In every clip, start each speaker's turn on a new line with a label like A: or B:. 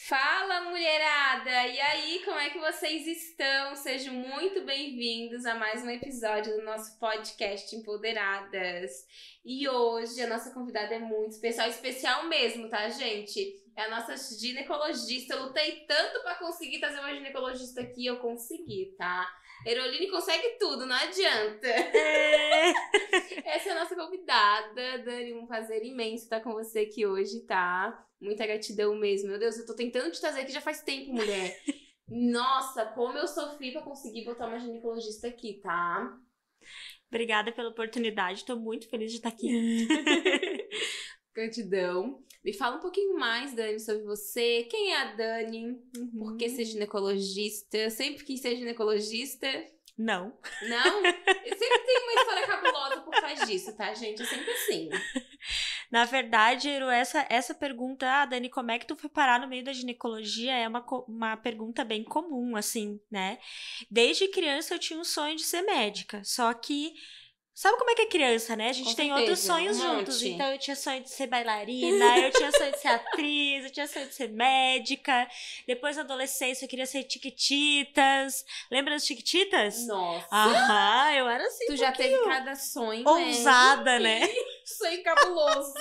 A: Fala, mulherada! E aí, como é que vocês estão? Sejam muito bem-vindos a mais um episódio do nosso podcast Empoderadas. E hoje a nossa convidada é muito especial mesmo, tá, gente? É a nossa ginecologista. Eu lutei tanto pra conseguir trazer uma ginecologista aqui, eu consegui, tá? Eroline consegue tudo, não adianta. Essa é a nossa convidada, Dani, um prazer imenso estar com você aqui hoje, tá? Muita gratidão mesmo. Meu Deus, eu tô tentando te trazer aqui já faz tempo, mulher. Nossa, como eu sofri pra conseguir botar uma ginecologista aqui, tá?
B: Obrigada pela oportunidade, tô muito feliz de estar aqui.
A: Gratidão. Me fala um pouquinho mais, Dani, sobre você. Quem é a Dani? Por que ser ginecologista? Eu sempre quis ser ginecologista.
B: Não.
A: Não? Eu sempre tenho uma história cabulosa por trás disso, tá, gente? É sempre assim.
B: Na verdade, essa pergunta, Dani, como é que tu foi parar no meio da ginecologia? É uma pergunta bem comum, assim, né? Desde criança eu tinha um sonho de ser médica, só que sabe como é que é criança, né? A gente tem outros sonhos juntos. Então, eu tinha sonho de ser bailarina, eu tinha sonho de ser atriz, eu tinha sonho de ser médica. Depois, na adolescência, eu queria ser Chiquititas. Lembra das Chiquititas?
A: Nossa!
B: Aham, eu era assim.
A: Tu já teve cada sonho,
B: ousada, né?
A: Sonho cabuloso.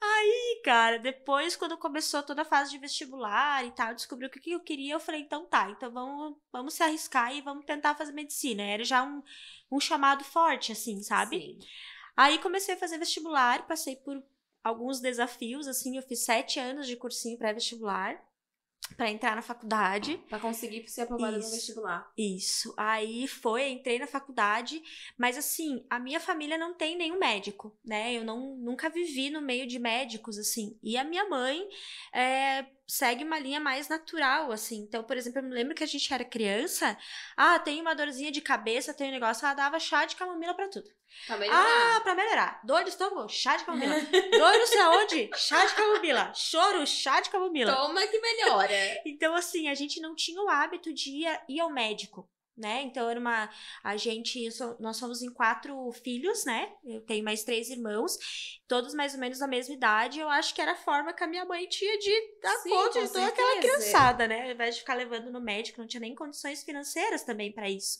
B: Aí, cara, depois, quando começou toda a fase de vestibular e tal, descobri o que eu queria, eu falei, então tá, então vamos se arriscar e vamos tentar fazer medicina. Era já um chamado forte, assim, sabe?
A: Sim.
B: Aí comecei a fazer vestibular, passei por alguns desafios, assim, eu fiz 7 anos de cursinho pré-vestibular pra entrar na faculdade.
A: Pra conseguir ser aprovada no vestibular.
B: Isso. Aí entrei na faculdade, mas assim, a minha família não tem nenhum médico, né? Eu nunca vivi no meio de médicos, assim. E a minha mãe segue uma linha mais natural, assim. Então, por exemplo, eu me lembro que a gente era criança, tem uma dorzinha de cabeça, tem um negócio, ela dava chá de camomila pra tudo.
A: Pra melhorar.
B: Pra melhorar. Dor de estômago? Chá de camomila. Dor não sei aonde? Chá de camomila. Choro? Chá de camomila.
A: Toma que melhora.
B: Então, assim, a gente não tinha o hábito de ir ao médico, né? Então, nós somos em 4 filhos, né? Eu tenho mais 3 irmãos, todos mais ou menos da mesma idade. Eu acho que era a forma que a minha mãe tinha de dar conta de toda aquela criançada, né? Ao invés de ficar levando no médico, não tinha nem condições financeiras também pra isso.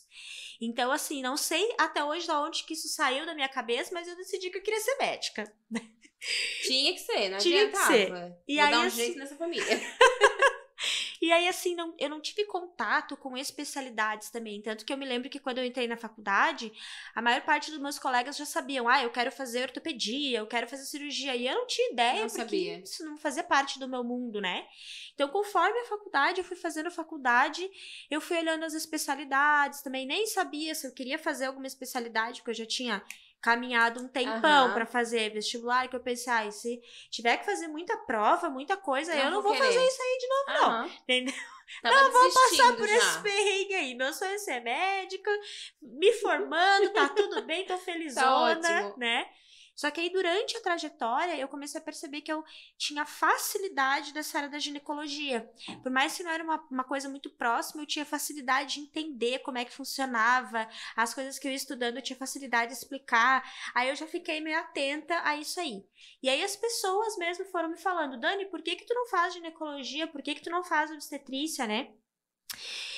B: Então, assim, não sei até hoje de onde que isso saiu da minha cabeça, mas eu decidi que eu queria ser médica.
A: Tinha que ser, não
B: Tinha
A: adiantava.
B: Que ser. E
A: Vou
B: aí,
A: dar um jeito nessa família.
B: E aí, assim, eu não tive contato com especialidades também. Tanto que eu me lembro que quando eu entrei na faculdade, a maior parte dos meus colegas já sabiam, eu quero fazer ortopedia, eu quero fazer cirurgia. E eu não tinha ideia, porque isso não fazia parte do meu mundo, né? Então, conforme a faculdade, eu fui fazendo faculdade, eu fui olhando as especialidades também. Nem sabia se eu queria fazer alguma especialidade, porque eu já tinha caminhado um tempão pra fazer vestibular, que eu pensei, se tiver que fazer muita prova, muita coisa, eu não vou fazer isso aí de novo, não. Entendeu? Não vou passar por esse perrengue aí. Meu sonho é ser médica, me formando, tá tudo bem, tô felizona,
A: tá
B: né? Só que aí, durante a trajetória, eu comecei a perceber que eu tinha facilidade dessa área da ginecologia. Por mais que não era uma coisa muito próxima, eu tinha facilidade de entender como é que funcionava. As coisas que eu ia estudando, eu tinha facilidade de explicar. Aí eu já fiquei meio atenta a isso aí. E aí as pessoas mesmo foram me falando, Dani, por que tu não faz ginecologia? Por que tu não faz obstetrícia, né?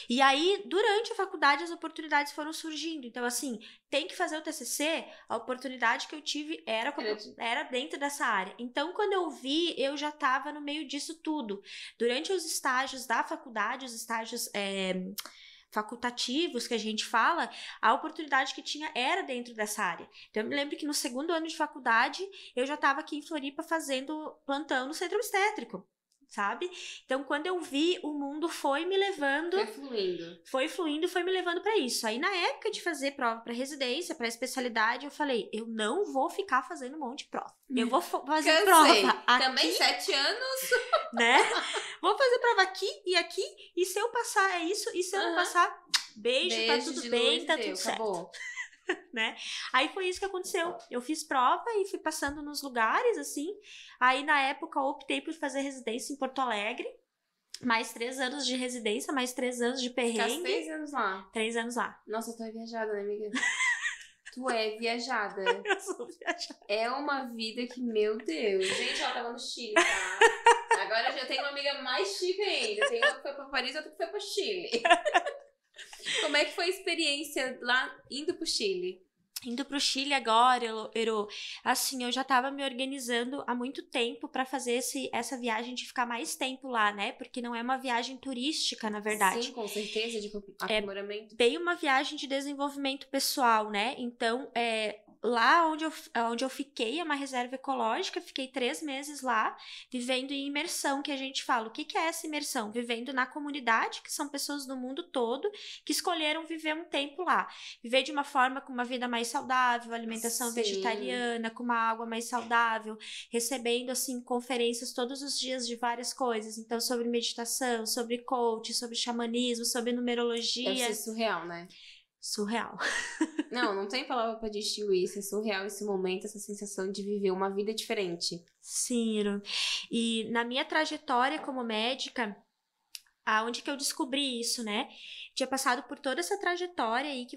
B: E aí, durante a faculdade, as oportunidades foram surgindo. Então, assim, tem que fazer o TCC, a oportunidade que eu tive era dentro dessa área. Então, quando eu vi, eu já estava no meio disso tudo. Durante os estágios da faculdade, os estágios facultativos que a gente fala, a oportunidade que tinha era dentro dessa área. Então, eu me lembro que no 2º ano de faculdade, eu já estava aqui em Floripa fazendo plantão no centro obstétrico. Sabe? Então, quando eu vi, o mundo foi me levando... Foi fluindo, foi me levando pra isso. Aí, na época de fazer prova pra residência, pra especialidade, eu falei, eu não vou ficar fazendo um monte de prova. Eu vou fazer prova aqui.
A: Também 7 anos.
B: Né? Vou fazer prova aqui, e se eu passar é isso, e se eu não passar, beijo, tá tudo bem, tá tudo certo. Acabou. Né? Aí foi isso que aconteceu. Eu fiz prova e fui passando nos lugares, assim. Aí, na época, eu optei por fazer residência em Porto Alegre. Mais 3 anos de residência, mais 3 anos de perrengue.
A: Ficaste 3 anos lá.
B: 3 anos lá.
A: Nossa, tu é viajada, né, amiga? Tu é viajada.
B: Eu sou viajada.
A: É uma vida que, meu Deus. Gente, ela tava no Chile, tá? Agora eu tenho uma amiga mais chique ainda. Tem uma que foi pra Paris e outra que foi pro Chile. Como é que foi a experiência lá indo pro Chile?
B: Indo pro Chile agora, assim, eu já tava me organizando há muito tempo pra fazer essa viagem de ficar mais tempo lá, né? Porque não é uma viagem turística, na verdade.
A: Sim, com certeza, de aprimoramento.
B: É bem uma viagem de desenvolvimento pessoal, né? Então, lá onde eu fiquei, é uma reserva ecológica, fiquei 3 meses lá, vivendo em imersão, que a gente fala. O que é essa imersão? Vivendo na comunidade, que são pessoas do mundo todo, que escolheram viver um tempo lá. Viver de uma forma com uma vida mais saudável, alimentação
A: Sim.
B: vegetariana, com uma água mais saudável, recebendo, assim, conferências todos os dias de várias coisas. Então, sobre meditação, sobre coach, sobre xamanismo, sobre numerologia.
A: Deve ser surreal, né?
B: Surreal.
A: Não tem palavra pra distinguir isso. É surreal esse momento, essa sensação de viver uma vida diferente.
B: Sim, Iro. E na minha trajetória como médica, aonde que eu descobri isso, né? Tinha passado por toda essa trajetória aí que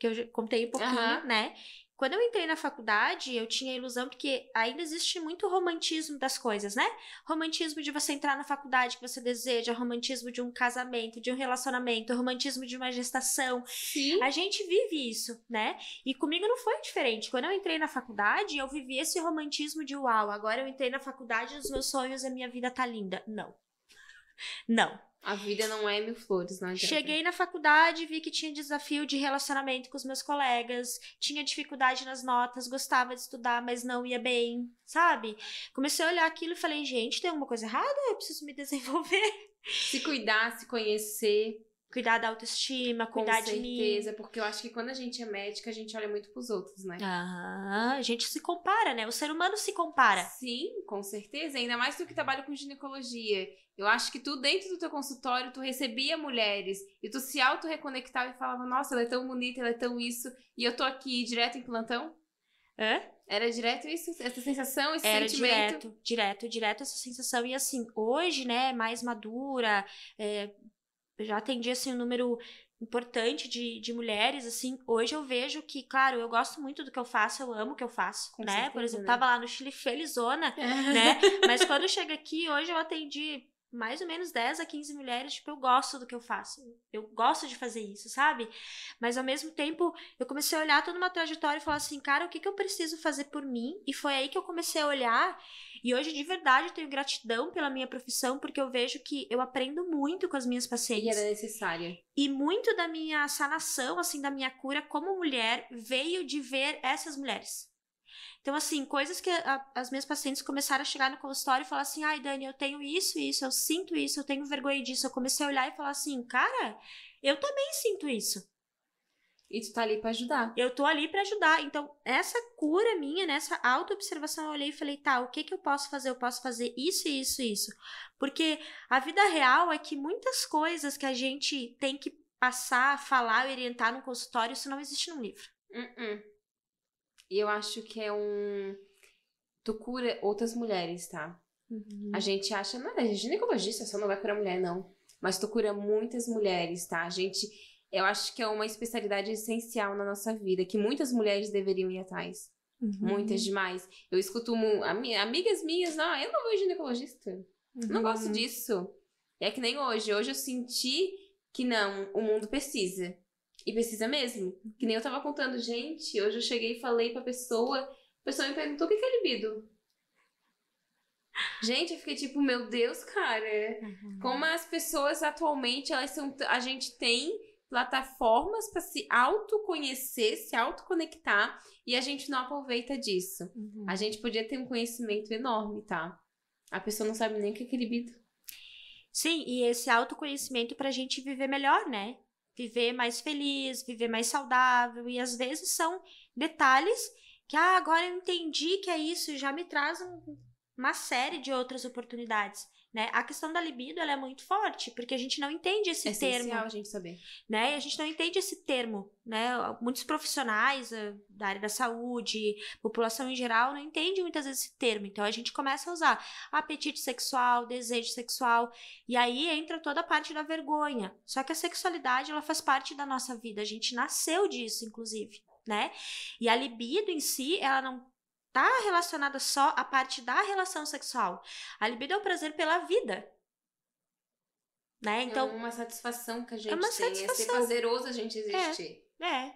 B: eu já contei um pouquinho, né? Quando eu entrei na faculdade, eu tinha a ilusão, porque ainda existe muito romantismo das coisas, né? Romantismo de você entrar na faculdade que você deseja, romantismo de um casamento, de um relacionamento, romantismo de uma gestação.
A: Sim.
B: A gente vive isso, né? E comigo não foi diferente. Quando eu entrei na faculdade, eu vivi esse romantismo de uau, agora eu entrei na faculdade, os meus sonhos, a minha vida tá linda. Não. Não.
A: A vida não é mil flores, não adianta.
B: Cheguei na faculdade, vi que tinha desafio de relacionamento com os meus colegas, tinha dificuldade nas notas, gostava de estudar, mas não ia bem, sabe? Comecei a olhar aquilo e falei, gente, tem alguma coisa errada? Eu preciso me desenvolver.
A: Se cuidar, se conhecer.
B: Cuidar da autoestima, cuidar de mim.
A: Com certeza, porque eu acho que quando a gente é médica, a gente olha muito pros outros, né?
B: A gente se compara, né? O ser humano se compara.
A: Sim, com certeza. Ainda mais tu que trabalha com ginecologia. Eu acho que tu, dentro do teu consultório, tu recebia mulheres e tu se auto-reconectava e falava, nossa, ela é tão bonita, ela é tão isso, e eu tô aqui direto em plantão? Era direto isso? Essa sensação, esse sentimento?
B: Era direto essa sensação. E assim, hoje, né, mais madura, eu já atendi, assim, um número importante de mulheres, assim, hoje eu vejo que, claro, eu gosto muito do que eu faço, eu amo o que eu faço,
A: Com
B: né?
A: certeza,
B: Por exemplo,
A: né?
B: tava lá no Chile felizona, né? Mas quando chega aqui, hoje eu atendi mais ou menos 10 a 15 mulheres, tipo, eu gosto do que eu faço. Eu gosto de fazer isso, sabe? Mas ao mesmo tempo, eu comecei a olhar toda uma trajetória e falar assim, cara, o que eu preciso fazer por mim? E foi aí que eu comecei a olhar. E hoje, de verdade, eu tenho gratidão pela minha profissão, porque eu vejo que eu aprendo muito com as minhas pacientes.
A: E era necessária.
B: E muito da minha sanação, assim, da minha cura como mulher, veio de ver essas mulheres. Então, assim, coisas que as minhas pacientes começaram a chegar no consultório e falar assim, ai, Dani, eu tenho isso, eu sinto isso, eu tenho vergonha disso. Eu comecei a olhar e falar assim, cara, eu também sinto isso.
A: E tu tá ali pra ajudar.
B: Eu tô ali pra ajudar. Então, essa cura minha, nessa auto-observação, eu olhei e falei, tá, o que eu posso fazer? Eu posso fazer isso, isso, isso. Porque a vida real é que muitas coisas que a gente tem que passar, falar, orientar no consultório, isso não existe num livro.
A: E eu acho que tu cura outras mulheres, tá? A gente acha, não, é ginecologista, só não vai curar mulher, não. Mas tu cura muitas mulheres, tá? Eu acho que é uma especialidade essencial na nossa vida, que muitas mulheres deveriam ir atrás. Muitas demais. Eu escuto amigas minhas, não, eu não vou ginecologista. Não gosto disso. É que nem hoje. Hoje eu senti que não, o mundo precisa. E precisa mesmo. Que nem eu tava contando, gente, hoje eu cheguei e falei pra pessoa, a pessoa me perguntou o que é libido. Gente, eu fiquei tipo, meu Deus, cara, como as pessoas atualmente, a gente tem plataformas pra se autoconhecer, se autoconectar, e a gente não aproveita disso. A gente podia ter um conhecimento enorme, tá? A pessoa não sabe nem o que é libido.
B: Sim, e esse autoconhecimento pra gente viver melhor, né? Viver mais feliz, viver mais saudável, e às vezes são detalhes que, agora eu entendi que é isso, e já me traz uma série de outras oportunidades, né? A questão da libido, ela é muito forte, porque a gente não entende esse termo. É
A: essencial a gente saber.
B: Né? A gente não entende esse termo, né? Muitos profissionais da área da saúde, população em geral, não entende muitas vezes esse termo. Então, a gente começa a usar apetite sexual, desejo sexual, e aí entra toda a parte da vergonha. Só que a sexualidade, ela faz parte da nossa vida. A gente nasceu disso, inclusive, né? E a libido em si, ela não tá relacionada só à parte da relação sexual. A libido é o prazer pela vida. Né? Então,
A: é uma satisfação que a gente
B: uma
A: tem. É ser
B: satisfação.
A: prazeroso a gente existir.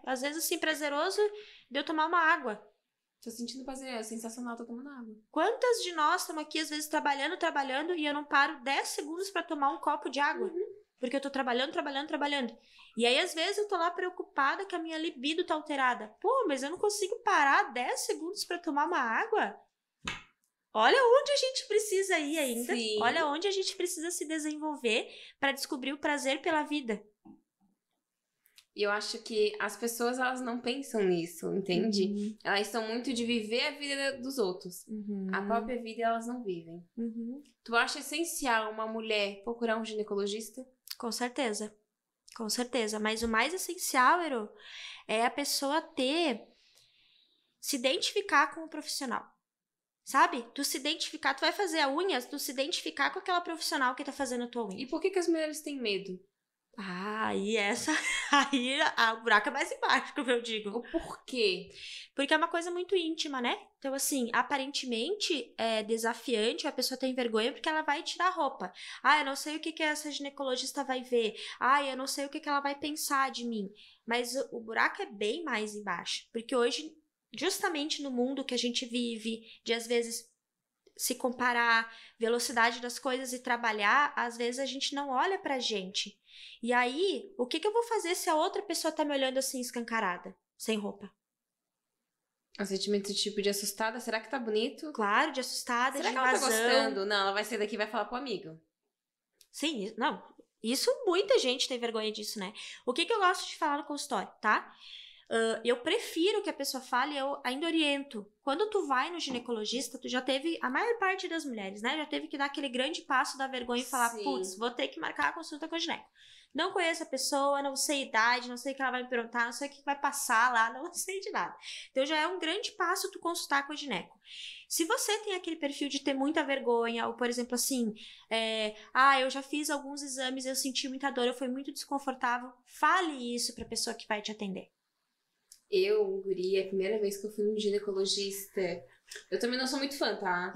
B: Às vezes assim, prazeroso de eu tomar uma água.
A: Tô sentindo prazer, é sensacional, tô tomando água.
B: Quantas de nós estamos aqui, às vezes, trabalhando, e eu não paro 10 segundos pra tomar um copo de água? Porque eu tô trabalhando. E aí, às vezes, eu tô lá preocupada que a minha libido tá alterada. Pô, mas eu não consigo parar 10 segundos pra tomar uma água? Olha onde a gente precisa ir ainda.
A: Sim.
B: Olha onde a gente precisa se desenvolver pra descobrir o prazer pela vida.
A: E eu acho que as pessoas, elas não pensam nisso, entende? Elas são muito de viver a vida dos outros. A própria vida, elas não vivem. Tu acha essencial uma mulher procurar um ginecologista?
B: Com certeza. Com certeza. Mas o mais essencial, Ero, é a pessoa se identificar com o profissional. Sabe? Tu se identificar, tu vai fazer a unha, tu se identificar com aquela profissional que tá fazendo a tua unha.
A: E por que as mulheres têm medo?
B: Aí o buraco é mais embaixo, como eu digo.
A: O porquê?
B: Porque é uma coisa muito íntima, né? Então, assim, aparentemente é desafiante, a pessoa tem vergonha porque ela vai tirar a roupa. Eu não sei o que essa ginecologista vai ver. Eu não sei o que ela vai pensar de mim. Mas o buraco é bem mais embaixo. Porque hoje, justamente no mundo que a gente vive, de às vezes se comparar, velocidade das coisas e trabalhar, às vezes a gente não olha pra gente. E aí, o que eu vou fazer se a outra pessoa tá me olhando assim, escancarada, sem roupa?
A: Um sentimento tipo de assustada, será que tá bonito?
B: Claro, de assustada,
A: será
B: de
A: que ela tá
B: invasão.
A: gostando? Não, ela vai sair daqui e vai falar pro amigo.
B: Sim, não. Isso muita gente tem vergonha disso, né? O que eu gosto de falar no consultório, tá? Eu prefiro que a pessoa fale, eu ainda oriento. Quando tu vai no ginecologista, tu já teve, a maior parte das mulheres, né? Já teve que dar aquele grande passo da vergonha e falar, putz, vou ter que marcar a consulta com o gineco. Não conheço a pessoa, não sei a idade, não sei o que ela vai me perguntar, não sei o que vai passar lá, não sei de nada. Então já é um grande passo tu consultar com o gineco. Se você tem aquele perfil de ter muita vergonha, ou por exemplo assim, eu já fiz alguns exames, eu senti muita dor, eu fui muito desconfortável, fale isso pra pessoa que vai te atender.
A: Eu, guria, a primeira vez que eu fui no ginecologista, eu também não sou muito fã, tá?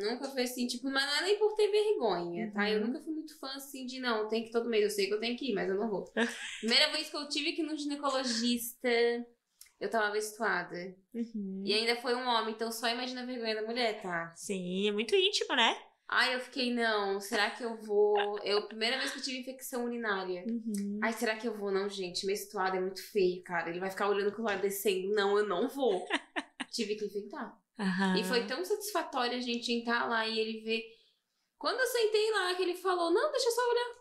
A: Nunca fui assim, tipo, mas não é nem por ter vergonha, tá? Eu nunca fui muito fã, assim, de não, tem que ir todo mês, eu sei que eu tenho que ir, mas eu não vou. Primeira vez que eu tive que ir no ginecologista, eu tava menstruada. E ainda foi um homem, então só imagina a vergonha da mulher, tá?
B: Sim, é muito íntimo, né?
A: Eu fiquei, não, será que eu vou? Primeira vez que eu tive infecção urinária. Será que eu vou? Não, gente, menstruada é muito feio, cara. Ele vai ficar olhando com o ar descendo. Não, eu não vou. Tive que infectar. E foi tão satisfatório a gente entrar lá e ele ver. Quando eu sentei lá, que ele falou, não, deixa eu só olhar.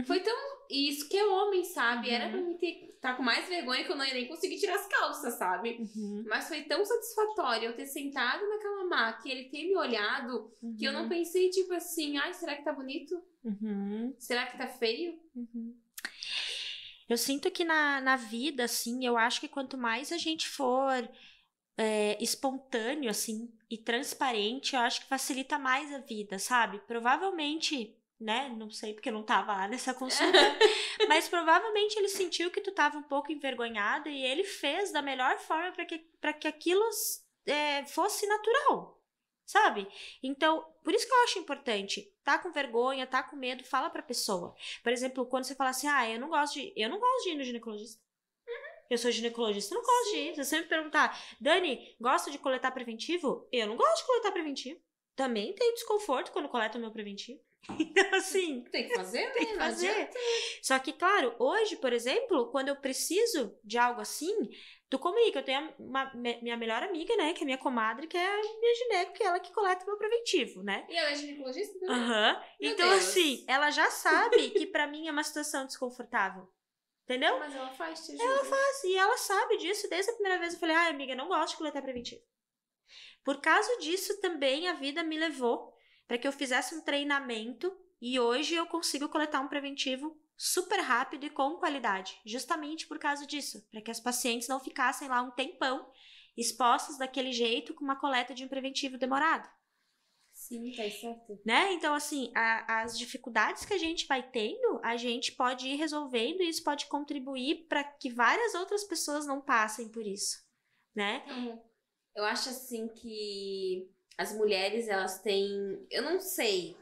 A: Foi tão... Isso que é homem, sabe? Era pra mim tá com mais vergonha que eu não ia nem conseguir tirar as calças, sabe? Mas foi tão satisfatório eu ter sentado naquela maca e ele ter me olhado que eu não pensei, tipo assim, será que tá bonito? Será que tá feio?
B: Eu sinto que na vida, assim, eu acho que quanto mais a gente for espontâneo, assim, e transparente, eu acho que facilita mais a vida, sabe? Provavelmente, né? Não sei porque eu não tava lá nessa consulta, mas provavelmente ele sentiu que tu tava um pouco envergonhada e ele fez da melhor forma para que aquilo fosse natural, sabe? Então, por isso que eu acho importante, tá com vergonha, tá com medo, fala pra pessoa. Por exemplo, quando você fala assim, eu não gosto de ir no ginecologista. Eu sou ginecologista, eu não gosto de ir. Se você me perguntar, Dani, gosta de coletar preventivo? Eu não gosto de coletar preventivo. Também tenho desconforto quando coleto o meu preventivo. Então, assim...
A: Tem que fazer,
B: tem que fazer. Só que, claro, hoje, por exemplo, quando eu preciso de algo assim, tu comunica. Eu tenho minha melhor amiga, né, que é minha comadre, que é a minha gineco, que é ela que coleta o meu preventivo, né?
A: E ela é ginecologista também?
B: Então, Deus. Assim, ela já sabe que pra mim é uma situação desconfortável. Entendeu?
A: Mas ela faz, te ajuda.
B: Ela faz, e ela sabe disso. Desde a primeira vez eu falei, amiga, não gosto de coletar preventivo. Por causa disso também a vida me levou para que eu fizesse um treinamento e hoje eu consigo coletar um preventivo super rápido e com qualidade. Justamente por causa disso, para que as pacientes não ficassem lá um tempão expostas daquele jeito com uma coleta de um preventivo demorado.
A: Sim, tá certo.
B: Né? Então, assim, as dificuldades que a gente vai tendo, a gente pode ir resolvendo e isso pode contribuir para que várias outras pessoas não passem por isso, né?
A: Eu acho assim que as mulheres, elas têm. Eu não sei.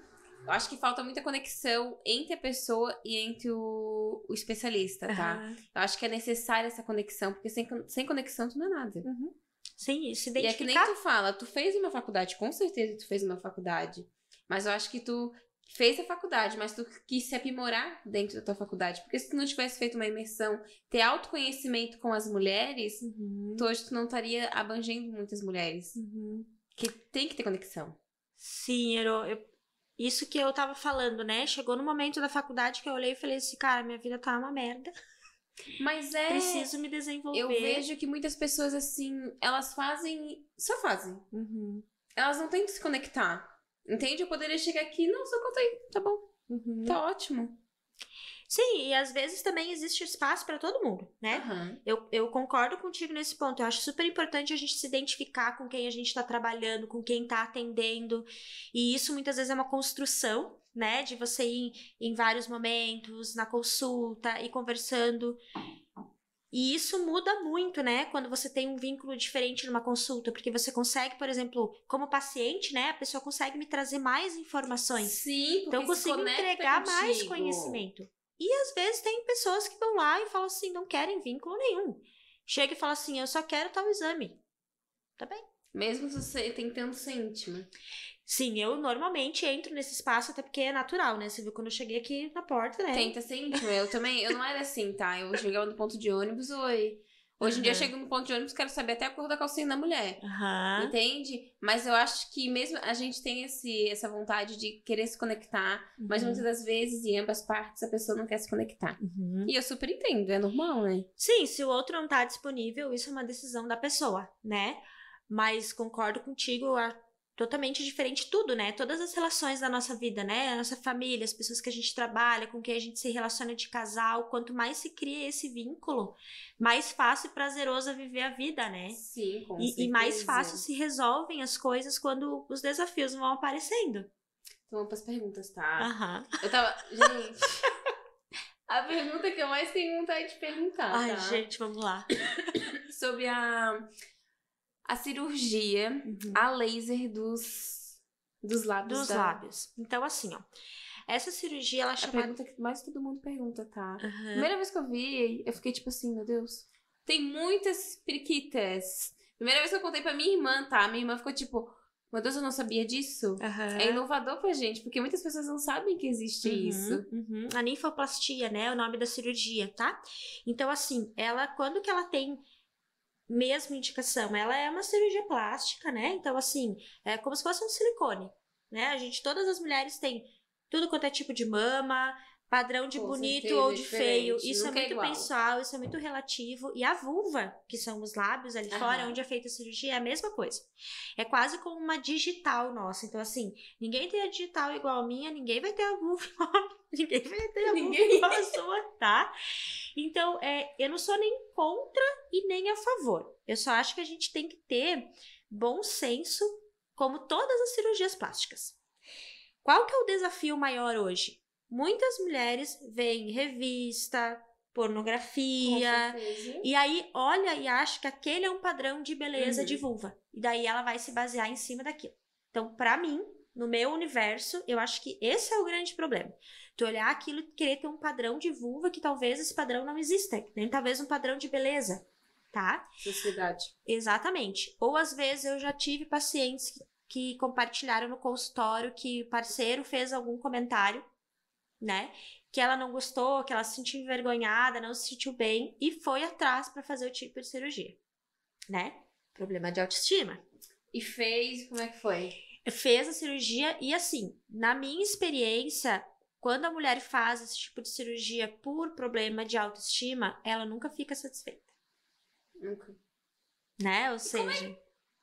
A: Eu acho que falta muita conexão entre a pessoa e entre o especialista, tá?
B: Aham.
A: Eu acho que é necessária essa conexão, porque sem conexão tu não é nada.
B: Uhum. Sim, se
A: E é que nem
B: identificar.
A: tu fala, tu fez uma faculdade, com certeza tu fez uma faculdade, mas eu acho que tu fez a faculdade, mas tu quis se aprimorar dentro da tua faculdade, porque se tu não tivesse feito uma imersão, ter autoconhecimento com as mulheres,
B: Uhum.
A: hoje tu não estaria abrangendo muitas mulheres,
B: Uhum.
A: que tem que ter conexão.
B: Sim, isso que eu tava falando, né? Chegou no momento da faculdade que eu olhei e falei assim, cara, minha vida tá uma merda.
A: Mas
B: Preciso me
A: eu
B: desenvolver.
A: vejo que muitas pessoas assim, elas só fazem.
B: Uhum.
A: Elas não têm que se conectar. Entende? Eu poderia chegar aqui, não, só contei, tá bom,
B: Uhum.
A: tá ótimo.
B: Sim, e às vezes também existe espaço para todo mundo, né?
A: Aham.
B: Eu concordo contigo nesse ponto. Eu acho super importante a gente se identificar com quem a gente está trabalhando, com quem está atendendo. E isso muitas vezes é uma construção, né? De você ir em vários momentos, na consulta, e conversando. E isso muda muito, né? Quando você tem um vínculo diferente numa consulta, porque você consegue, por exemplo, como paciente, né? A pessoa consegue me trazer mais informações.
A: Sim, porque
B: Então eu
A: se
B: consigo
A: conecta
B: entregar mais
A: contigo.
B: conhecimento. E às vezes tem pessoas que vão lá e falam assim, não querem vínculo nenhum. Chega e fala assim, eu só quero tal exame. Tá bem?
A: Mesmo você tentando ser íntima.
B: Sim, eu normalmente entro nesse espaço, até porque é natural, né? Você viu quando eu cheguei aqui na porta, né?
A: Tenta ser íntima. Eu também, eu não era assim, tá? Eu chegava no ponto de ônibus, oi. Hoje em dia eu chego no ponto de ônibus, quero saber até a cor da calcinha da mulher.
B: Aham.
A: Entende? Mas eu acho que mesmo a gente tem essa vontade de querer se conectar, mas muitas das vezes, em ambas partes, a pessoa não quer se conectar.
B: Uhum.
A: E eu super entendo, é normal, né?
B: Sim, se o outro não tá disponível, isso é uma decisão da pessoa, né? Mas concordo contigo, totalmente diferente tudo, né? Todas as relações da nossa vida, né? A nossa família, as pessoas que a gente trabalha, com quem a gente se relaciona de casal, quanto mais se cria esse vínculo, mais fácil e prazeroso é viver a vida, né?
A: Sim, com
B: E mais
A: certeza.
B: fácil se resolvem as coisas quando os desafios vão aparecendo.
A: Então vamos pras perguntas, tá?
B: Aham.
A: Eu tava. Gente. A pergunta que eu mais tenho vontade de perguntar,
B: Ai,
A: tá?
B: gente, vamos lá.
A: Sobre a cirurgia, a laser dos lábios.
B: Dos lábios. Então, assim, ó. Essa cirurgia, ela é
A: A
B: chamada...
A: pergunta que mais todo mundo pergunta, tá?
B: Aham.
A: Primeira vez que eu vi, eu fiquei tipo assim, meu Deus. Tem muitas periquitas. Primeira vez que eu contei pra minha irmã, tá? Minha irmã ficou tipo, meu Deus, eu não sabia disso.
B: Aham.
A: É inovador pra gente, porque muitas pessoas não sabem que existe isso.
B: Uhum. A ninfoplastia, né? É o nome da cirurgia, tá? Então, assim, ela, quando que ela tem mesmo indicação? Ela é uma cirurgia plástica, né? Então, assim, é como se fosse um silicone, né? Todas as mulheres têm tudo quanto é tipo de mama, padrão de
A: Com
B: bonito
A: certeza,
B: ou
A: é
B: de feio.
A: diferente,
B: Isso é
A: nunca é
B: muito
A: igual.
B: pessoal, isso é muito relativo. E a vulva, que são os lábios ali fora,
A: Aham.
B: onde é feita a cirurgia, é a mesma coisa. É quase como uma digital nossa. Então, assim, ninguém tem a digital igual a minha, ninguém vai ter a vulva igual a minha, ninguém vai ter a vulva igual a sua, tá? Então, eu não sou nem contra e nem a favor. Eu só acho que a gente tem que ter bom senso, como todas as cirurgias plásticas. Qual que é o desafio maior hoje? Muitas mulheres veem revista, pornografia,
A: Com certeza.
B: e aí olha e acha que aquele é um padrão de beleza
A: Uhum.
B: de vulva. E daí ela vai se basear em cima daquilo. Então, pra mim, no meu universo, eu acho que esse é o grande problema. Tu olhar aquilo e querer ter um padrão de vulva que talvez esse padrão não exista, nem talvez um padrão de beleza, tá?
A: Sociedade.
B: Exatamente. Ou às vezes eu já tive pacientes que compartilharam no consultório que o parceiro fez algum comentário, né? Que ela não gostou, que ela se sentiu envergonhada, não se sentiu bem e foi atrás para fazer o tipo de cirurgia, né? Problema de autoestima.
A: E fez, como é que foi?
B: Fez a cirurgia e assim, na minha experiência, quando a mulher faz esse tipo de cirurgia por problema de autoestima, ela nunca fica satisfeita,
A: Nunca.
B: né? Ou seja,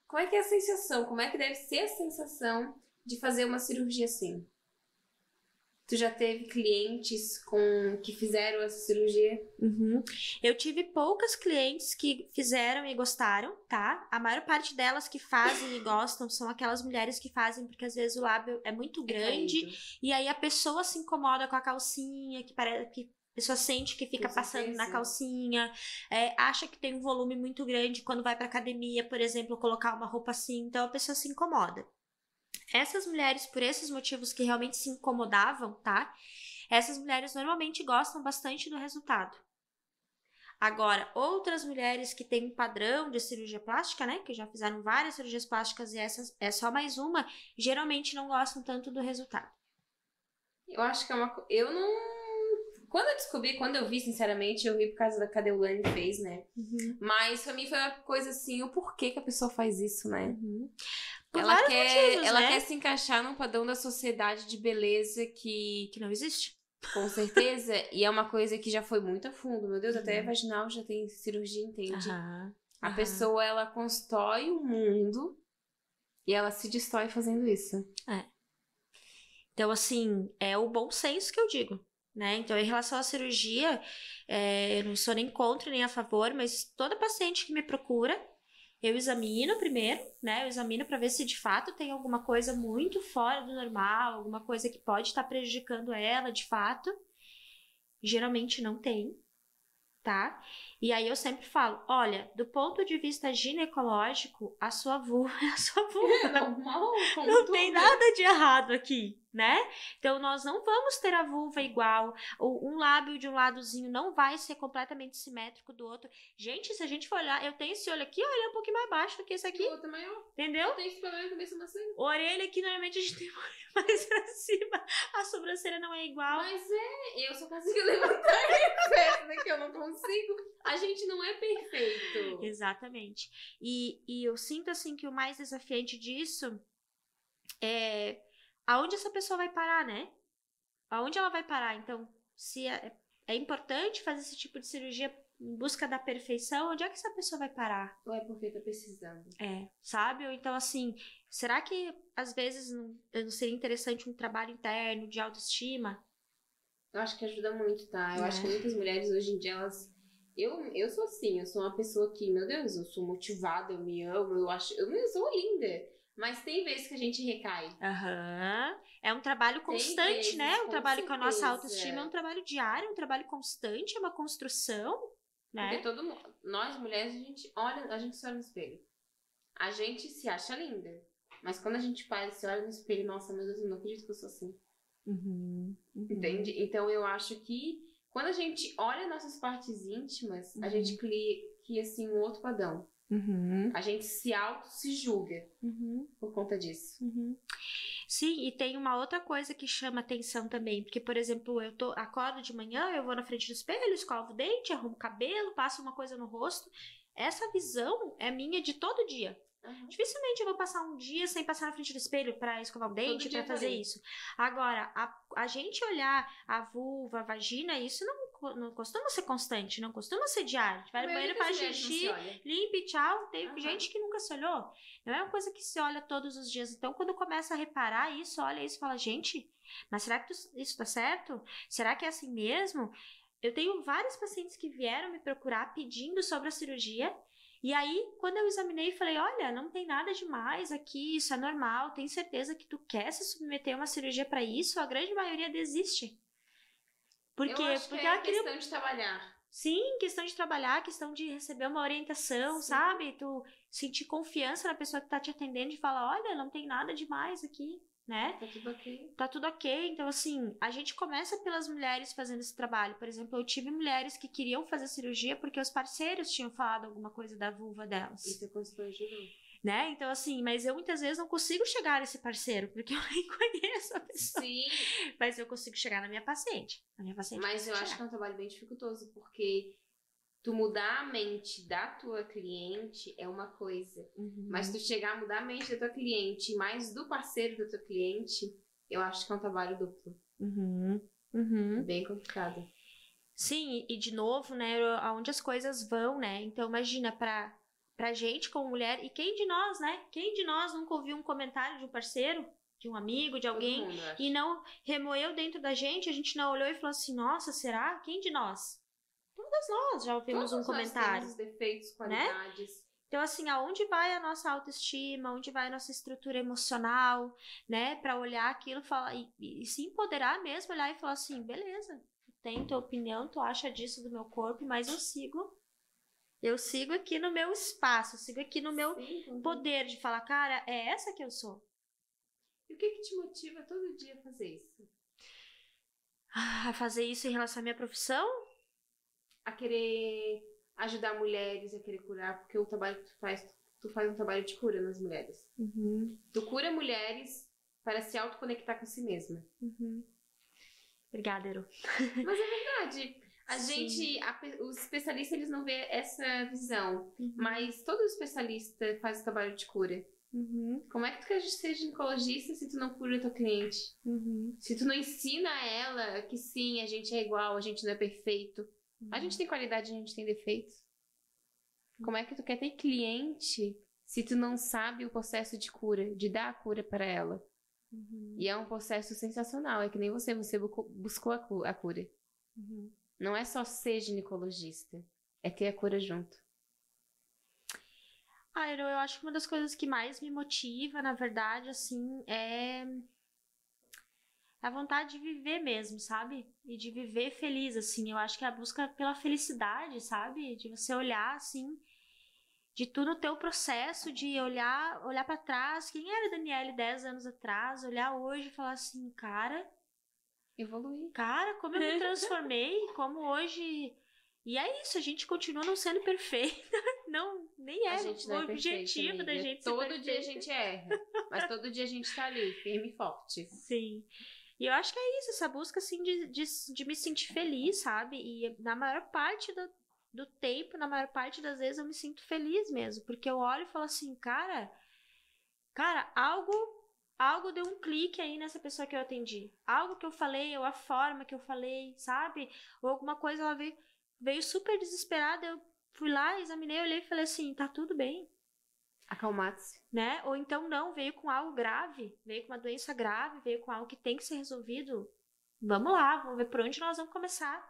A: Como é que é a sensação? Como é que deve ser a sensação de fazer uma cirurgia assim? Tu já teve clientes que fizeram essa cirurgia?
B: Eu tive poucas clientes que fizeram e gostaram, tá? A maior parte delas que fazem e gostam são aquelas mulheres que fazem porque às vezes o lábio é muito grande
A: caído.
B: e aí a pessoa se incomoda com a calcinha, que parece que A pessoa sente que fica
A: Com
B: passando na
A: certeza.
B: calcinha, acha que tem um volume muito grande quando vai pra academia, por exemplo, colocar uma roupa assim, então a pessoa se incomoda. Essas mulheres, por esses motivos que realmente se incomodavam, tá? Essas mulheres normalmente gostam bastante do resultado. Agora, outras mulheres que têm um padrão de cirurgia plástica, né? Que já fizeram várias cirurgias plásticas e essa é só mais uma, geralmente não gostam tanto do resultado.
A: Eu acho que é uma. Eu não. Quando eu descobri, quando eu vi, sinceramente, eu vi por causa da Cadeulane fez, né? Mas pra mim foi uma coisa assim, o porquê que a pessoa faz isso, né?
B: Por
A: Ela
B: vários
A: quer,
B: motivos,
A: ela
B: né?
A: quer se encaixar num padrão da sociedade de beleza que
B: Que não existe.
A: com certeza, e é uma coisa que já foi muito a fundo. Meu Deus, até vaginal já tem cirurgia, entende? A pessoa, ela constrói o mundo e ela se destrói fazendo isso.
B: Então, assim, é o bom senso que eu digo, né? Então, em relação à cirurgia, eu não sou nem contra nem a favor, mas toda paciente que me procura, eu examino primeiro, né? Eu examino para ver se de fato tem alguma coisa muito fora do normal, alguma coisa que pode estar prejudicando ela, de fato. Geralmente não tem, tá? E aí eu sempre falo, olha, do ponto de vista ginecológico, a sua vulva é a sua vulva.
A: Normal, como
B: Não
A: tudo.
B: tem nada de errado aqui, né? Então, nós não vamos ter a vulva igual, um lábio de um ladozinho não vai ser completamente simétrico do outro. Gente, se a gente for olhar, eu tenho esse olho aqui, olha, é um pouquinho mais baixo do que esse aqui,
A: E o outro é maior.
B: entendeu?
A: Eu tenho esse problema com a minha sobrancelha.
B: Orelha aqui, normalmente a gente tem mais pra cima, a sobrancelha não é igual.
A: Mas eu só consigo levantar a perna, que eu não consigo. A gente não é perfeito.
B: Exatamente. E eu sinto, assim, que o mais desafiante disso é aonde essa pessoa vai parar, né? Aonde ela vai parar? Então, se é importante fazer esse tipo de cirurgia em busca da perfeição, onde é que essa pessoa vai parar?
A: Ou é porque tá precisando?
B: Sabe? Ou então, assim, será que às vezes não seria interessante um trabalho interno de autoestima?
A: Eu acho que ajuda muito, tá? Eu acho que muitas mulheres hoje em dia, elas... Eu sou assim, eu sou uma pessoa que, meu Deus, eu sou motivada, eu me amo, eu sou linda. Mas tem vezes que a gente recai.
B: É um trabalho constante,
A: vezes,
B: né? Um
A: com
B: trabalho com a nossa
A: certeza.
B: autoestima, é um trabalho diário, um trabalho constante, é uma construção, né?
A: Porque nós mulheres, a gente se olha no espelho. A gente se acha linda. Mas quando a gente para e se olha no espelho, nossa, meu Deus, eu não acredito que eu sou assim. Entende? Então eu acho que quando a gente olha nossas partes íntimas, a gente cria assim um outro padrão. A gente se julga por conta disso.
B: Sim, e tem uma outra coisa que chama atenção também, porque, por exemplo, acordo de manhã, eu vou na frente do espelho, escovo o dente, arrumo o cabelo, passo uma coisa no rosto. Essa visão é minha de todo dia. Dificilmente eu vou passar um dia sem passar na frente do espelho pra escovar o dente, pra fazer isso. Agora, a gente olhar a vulva, a vagina, isso não costuma ser constante, não costuma ser diário. A gente vai no banheiro, faz xixi, limpa e tchau. Tem gente que nunca se olhou. Não é uma coisa que se olha todos os dias. Então, quando começa a reparar isso, olha isso e fala, gente, mas será que isso tá certo? Será que é assim mesmo? Eu tenho vários pacientes que vieram me procurar pedindo sobre a cirurgia. E aí, quando eu examinei, falei, olha, não tem nada demais aqui, isso é normal, tem certeza que tu quer se submeter a uma cirurgia para isso? A grande maioria desiste. Por quê?
A: Eu acho
B: Porque
A: que é questão de trabalhar.
B: Sim, questão de trabalhar, questão de receber uma orientação, sabe? Tu sentir confiança na pessoa que tá te atendendo e falar, olha, não tem nada demais aqui, né?
A: Tá tudo ok.
B: Tá tudo ok. Então, assim, a gente começa pelas mulheres fazendo esse trabalho. Por exemplo, eu tive mulheres que queriam fazer cirurgia porque os parceiros tinham falado alguma coisa da vulva delas.
A: Isso é constrangedor.
B: Né? Então, assim, mas eu muitas vezes não consigo chegar nesse parceiro, porque eu nem conheço a pessoa.
A: Sim.
B: Mas eu consigo chegar na minha paciente.
A: Mas eu acho que é um trabalho bem dificultoso, porque tu mudar a mente da tua cliente é uma coisa. Mas tu chegar a mudar a mente da tua cliente, mais do parceiro da tua cliente, eu acho que é um trabalho duplo. Bem complicado.
B: Sim, e de novo, né, aonde as coisas vão, né? Então, imagina, pra gente como mulher, e quem de nós, né? Quem de nós nunca ouviu um comentário de um parceiro, de um amigo, de alguém, e não remoeu dentro da gente, a gente não olhou e falou assim, nossa, será? Quem de nós? Todas nós já ouvimos um comentário.
A: Todos nós temos defeitos, qualidades.
B: Né? Então, assim, aonde vai a nossa autoestima, onde vai a nossa estrutura emocional, né? Pra olhar aquilo falar, e se empoderar mesmo, olhar e falar assim, beleza, tem tua opinião, tu acha disso do meu corpo, mas eu sigo aqui no meu espaço, eu sigo aqui no meu poder de falar, cara, é essa que eu sou.
A: E o que te motiva todo dia a fazer isso?
B: A fazer isso em relação à minha profissão?
A: A querer ajudar mulheres, a querer curar, porque o trabalho que tu faz um trabalho de cura nas mulheres. Tu cura mulheres para se autoconectar com si mesma.
B: Obrigada, Ero.
A: Mas é verdade. Os especialistas, eles não vê essa visão. Mas todo especialista faz o trabalho de cura. Como é que tu quer ser ginecologista se tu não cura teu cliente? Se tu não ensina ela que sim, a gente é igual, a gente não é perfeito. A gente tem qualidade, a gente tem defeitos. Como é que tu quer ter cliente se tu não sabe o processo de cura, de dar a cura para ela? E é um processo sensacional, é que nem você buscou a cura. Não é só ser ginecologista, é ter a cura junto.
B: Eu acho que uma das coisas que mais me motiva, na verdade, assim, é a vontade de viver mesmo, sabe? E de viver feliz, assim. Eu acho que é a busca pela felicidade, sabe? De você olhar, assim, de tudo no teu processo, de olhar para trás. Quem era a Daniele 10 anos atrás? Olhar hoje e falar assim, cara...
A: Evoluir.
B: Cara, como eu me transformei, como hoje... E é isso, a gente continua não sendo perfeita. Não, nem é o objetivo da gente ser perfeita.
A: Todo dia a gente erra, mas todo dia a gente tá ali, firme e forte.
B: Sim. E eu acho que é isso, essa busca, assim, de me sentir feliz, sabe? E na maior parte do tempo, na maior parte das vezes, eu me sinto feliz mesmo. Porque eu olho e falo assim, cara, algo deu um clique aí nessa pessoa que eu atendi. Algo que eu falei, ou a forma que eu falei, sabe? Ou alguma coisa, ela veio super desesperada, eu fui lá, examinei, olhei e falei assim, tá tudo bem.
A: Acalmar-se.
B: Né? Ou então não, veio com algo grave, veio com uma doença grave, veio com algo que tem que ser resolvido. Vamos lá, vamos ver por onde nós vamos começar.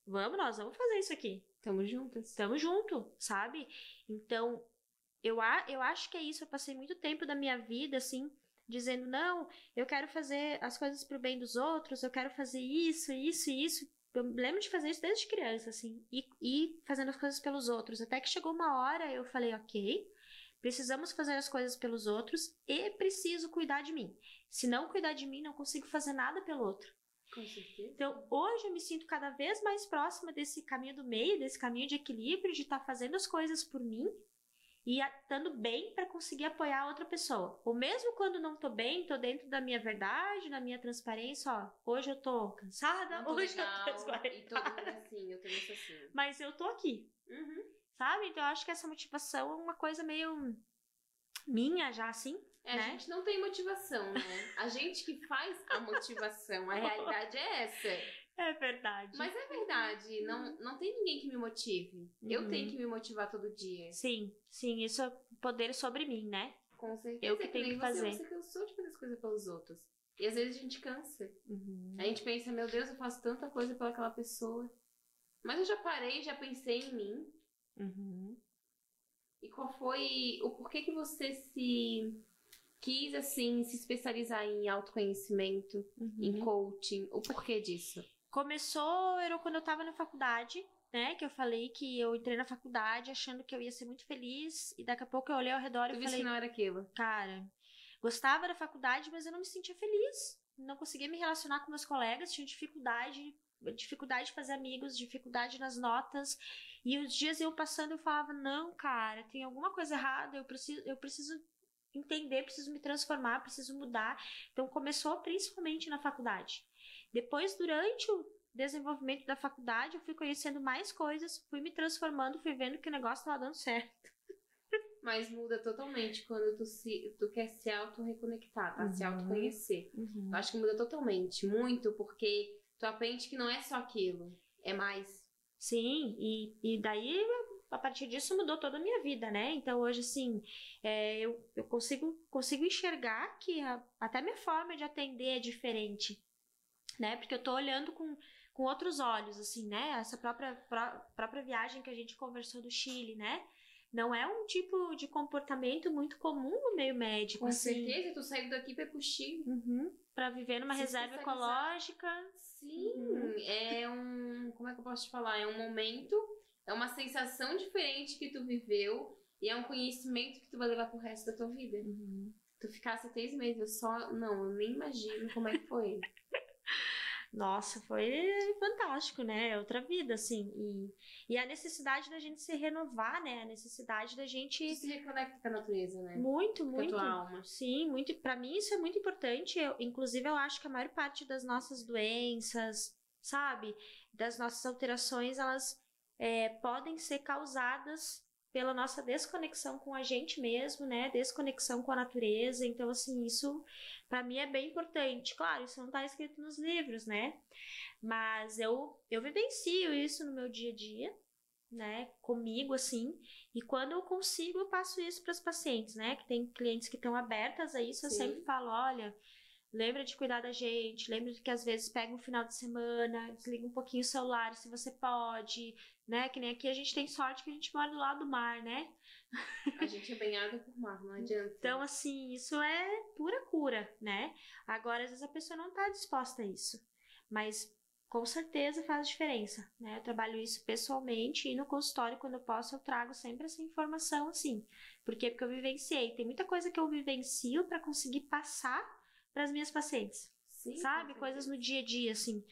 B: Nós vamos fazer isso aqui.
A: Tamo juntas.
B: Tamo junto, sabe? Então, eu acho que é isso. Eu passei muito tempo da minha vida, assim, dizendo, não, eu quero fazer as coisas pro bem dos outros, eu quero fazer isso, isso e isso. Eu me lembro de fazer isso desde criança, assim, e fazendo as coisas pelos outros. Até que chegou uma hora, eu falei, ok, precisamos fazer as coisas pelos outros e preciso cuidar de mim. Se não cuidar de mim, não consigo fazer nada pelo outro.
A: Com certeza.
B: Então, hoje eu me sinto cada vez mais próxima desse caminho do meio, desse caminho de equilíbrio, de estar fazendo as coisas por mim e estando bem para conseguir apoiar a outra pessoa. Ou mesmo quando não tô bem, tô dentro da minha verdade, da minha transparência, ó, hoje eu tô cansada, hoje eu tô desguardada.
A: E todo mundo assim, eu também sou assim.
B: Mas eu tô aqui. Sabe? Então eu acho que essa motivação é uma coisa meio minha já, assim.
A: Né? A gente não tem motivação, né? A gente que faz a motivação. A realidade é essa.
B: É verdade.
A: Mas é verdade. Não tem ninguém que me motive. Eu tenho que me motivar todo dia.
B: Sim, isso é poder sobre mim, né?
A: Com certeza.
B: Eu que tenho que fazer.
A: Você cansou de fazer as coisas pelos outros. E às vezes a gente cansa. A gente pensa, meu Deus, eu faço tanta coisa pelaquela pessoa. Mas eu já parei, já pensei em mim. E qual foi o porquê que você quis, assim, se especializar em autoconhecimento, em coaching? O porquê disso?
B: Começou quando eu tava na faculdade, né? Que eu falei que eu entrei na faculdade achando que eu ia ser muito feliz. E daqui a pouco eu olhei ao redor e falei...
A: que não era aquilo.
B: Cara, gostava da faculdade, mas eu não me sentia feliz. Não conseguia me relacionar com meus colegas, tinha dificuldade de fazer amigos, dificuldade nas notas. E os dias iam passando e eu falava, não, cara, tem alguma coisa errada, eu preciso entender, preciso me transformar, preciso mudar. Então começou principalmente na faculdade. Depois, durante o desenvolvimento da faculdade, eu fui conhecendo mais coisas, fui me transformando, fui vendo que o negócio estava dando certo.
A: Mas muda totalmente quando tu quer se auto-reconectar, tá? Se auto-conhecer. Eu acho que muda totalmente, muito, porque tu aprende que não é só aquilo, é mais.
B: Sim, e daí, a partir disso, mudou toda a minha vida, né? Então, hoje, assim, eu consigo enxergar que até minha forma de atender é diferente, né? Porque eu tô olhando com outros olhos, assim, né? Essa própria viagem que a gente conversou do Chile, né? Não é um tipo de comportamento muito comum no meio médico.
A: Com certeza, tu saiu daqui pra ir pro Chile.
B: para viver numa
A: Se
B: reserva
A: especializar.
B: ecológica.
A: Sim, é um. Como é que eu posso te falar? É um momento, é uma sensação diferente que tu viveu e é um conhecimento que tu vai levar pro resto da tua vida. Tu ficasse 3 meses, eu só. Não, eu nem imagino como é que foi.
B: Nossa, foi fantástico, né? É outra vida, assim. E a necessidade da gente se renovar, né? A necessidade da
A: Tu
B: gente.
A: se reconecta com a natureza, né?
B: Muito,
A: Com a
B: muito.
A: tua alma.
B: Sim, muito. Para mim isso é muito importante. Inclusive, eu acho que a maior parte das nossas doenças, sabe? Das nossas alterações, elas podem ser causadas pela nossa desconexão com a gente mesmo, né? Desconexão com a natureza. Então, assim, isso para mim é bem importante. Claro, isso não está escrito nos livros, né? Mas eu vivencio isso no meu dia a dia, né, comigo assim, e quando eu consigo eu passo isso para as pacientes, né, que tem clientes que estão abertas a isso, eu sempre falo, olha, lembra de cuidar da gente, lembra de que às vezes pega um final de semana, desliga um pouquinho o celular se você pode, né, que nem aqui a gente tem sorte que a gente mora do lado do mar, né.
A: A gente é banhado por mar, não adianta.
B: Então, assim, isso é pura cura, né, agora às vezes a pessoa não está disposta a isso, mas com certeza faz diferença, né? Eu trabalho isso pessoalmente e no consultório, quando eu posso, eu trago sempre essa informação, assim. Por quê? Porque eu vivenciei. Tem muita coisa que eu vivencio para conseguir passar para as minhas pacientes.
A: Sim,
B: sabe? Coisas no dia a dia, assim.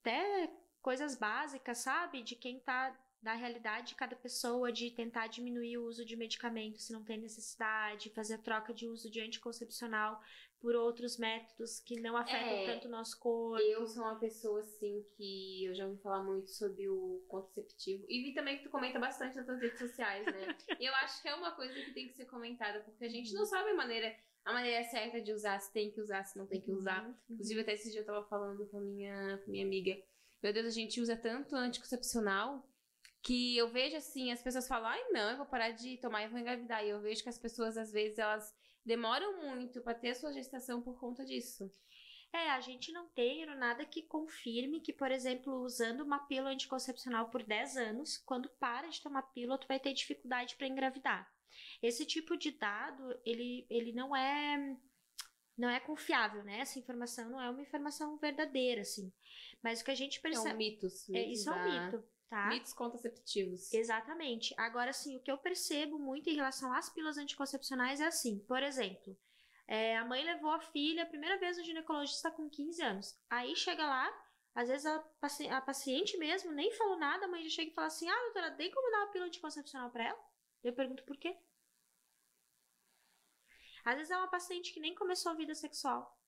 B: Até coisas básicas, sabe? De quem tá da realidade de cada pessoa, de tentar diminuir o uso de medicamentos se não tem necessidade, fazer a troca de uso de anticoncepcional por outros métodos que não afetam tanto o nosso corpo.
A: Eu sou uma pessoa, assim, que eu já ouvi falar muito sobre o contraceptivo. E vi também que tu comenta bastante nas tuas redes sociais, né? E eu acho que é uma coisa que tem que ser comentada, porque a gente não sabe a maneira certa de usar, se tem que usar, se não tem que usar. Inclusive, até esse dia eu tava falando com a minha amiga. Meu Deus, a gente usa tanto anticoncepcional que eu vejo assim, as pessoas falam, ai não, eu vou parar de tomar e vou engravidar. E eu vejo que as pessoas, às vezes, elas demoram muito pra ter a sua gestação por conta disso.
B: A gente não tem nada que confirme que, por exemplo, usando uma pílula anticoncepcional por 10 anos, quando para de tomar pílula, tu vai ter dificuldade para engravidar. Esse tipo de dado, ele não é confiável, né? Essa informação não é uma informação verdadeira, assim. Mas o que a gente percebe...
A: São mitos.
B: Isso é um mito, tá?
A: Mitos contraceptivos.
B: Exatamente. Agora, assim, o que eu percebo muito em relação às pílulas anticoncepcionais é assim, por exemplo, a mãe levou a filha a primeira vez no ginecologista com 15 anos. Aí chega lá, às vezes a paciente mesmo nem falou nada, a mãe já chega e fala assim, doutora, tem como dar uma pílula anticoncepcional pra ela? Eu pergunto por quê? Às vezes é uma paciente que nem começou a vida sexual.